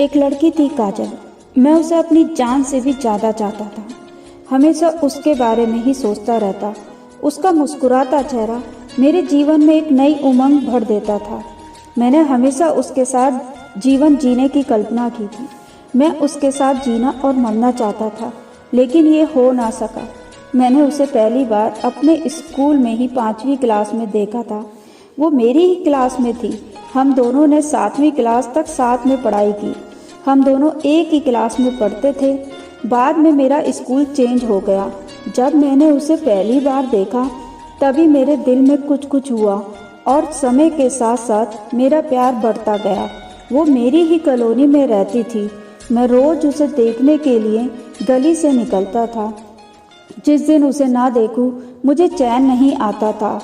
एक लड़की थी काजल। मैं उसे अपनी जान से भी ज़्यादा चाहता था। हमेशा उसके बारे में ही सोचता रहता। उसका मुस्कुराता चेहरा मेरे जीवन में एक नई उमंग भर देता था। मैंने हमेशा उसके साथ जीवन जीने की कल्पना की थी। मैं उसके साथ जीना और मरना चाहता था, लेकिन ये हो ना सका। मैंने उसे पहली बार अपने स्कूल में ही 5वीं क्लास में देखा था। वो मेरी ही क्लास में थी। हम दोनों ने 7वीं क्लास तक साथ में पढ़ाई की। हम दोनों एक ही क्लास में पढ़ते थे। बाद में मेरा स्कूल चेंज हो गया। जब मैंने उसे पहली बार देखा तभी मेरे दिल में कुछ कुछ हुआ और समय के साथ साथ मेरा प्यार बढ़ता गया। वो मेरी ही कॉलोनी में रहती थी। मैं रोज़ उसे देखने के लिए गली से निकलता था। जिस दिन उसे ना देखूं मुझे चैन नहीं आता था।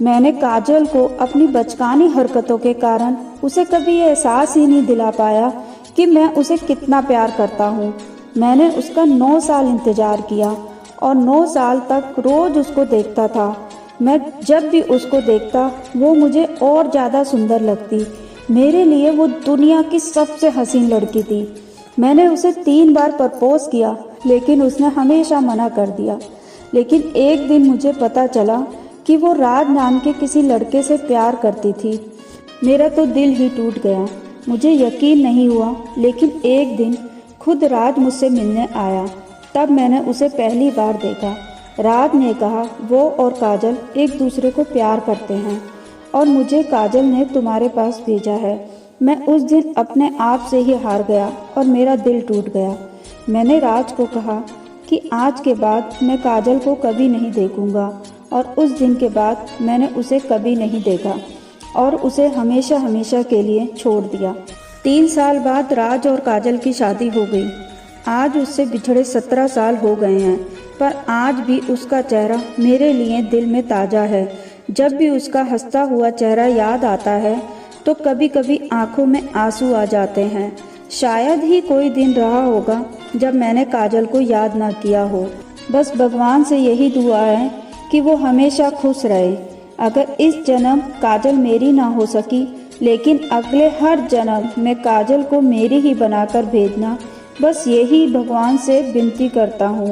मैंने काजल को अपनी बचकानी हरकतों के कारण उसे कभी ये एहसास ही नहीं दिला पाया कि मैं उसे कितना प्यार करता हूँ। मैंने उसका 9 साल इंतज़ार किया और 9 साल तक रोज़ उसको देखता था। मैं जब भी उसको देखता वो मुझे और ज़्यादा सुंदर लगती। मेरे लिए वो दुनिया की सबसे हसीन लड़की थी। मैंने उसे 3 बार प्रपोज किया, लेकिन उसने हमेशा मना कर दिया। लेकिन एक दिन मुझे पता चला कि वो राज नाम के किसी लड़के से प्यार करती थी। मेरा तो दिल ही टूट गया। मुझे यकीन नहीं हुआ, लेकिन एक दिन खुद राज मुझसे मिलने आया। तब मैंने उसे पहली बार देखा। राज ने कहा वो और काजल एक दूसरे को प्यार करते हैं और मुझे काजल ने तुम्हारे पास भेजा है। मैं उस दिन अपने आप से ही हार गया और मेरा दिल टूट गया। मैंने राज को कहा कि आज के बाद मैं काजल को कभी नहीं देखूंगा, और उस दिन के बाद मैंने उसे कभी नहीं देखा और उसे हमेशा हमेशा के लिए छोड़ दिया। 3 साल बाद राज और काजल की शादी हो गई। आज उससे बिछड़े 17 साल हो गए हैं, पर आज भी उसका चेहरा मेरे लिए दिल में ताज़ा है। जब भी उसका हंसता हुआ चेहरा याद आता है तो कभी कभी आंखों में आंसू आ जाते हैं। शायद ही कोई दिन रहा होगा जब मैंने काजल को याद ना किया हो। बस भगवान से यही दुआ है कि वो हमेशा खुश रहे। अगर इस जन्म काजल मेरी ना हो सकी, लेकिन अगले हर जन्म में काजल को मेरी ही बनाकर भेजना, बस यही भगवान से विनती करता हूँ।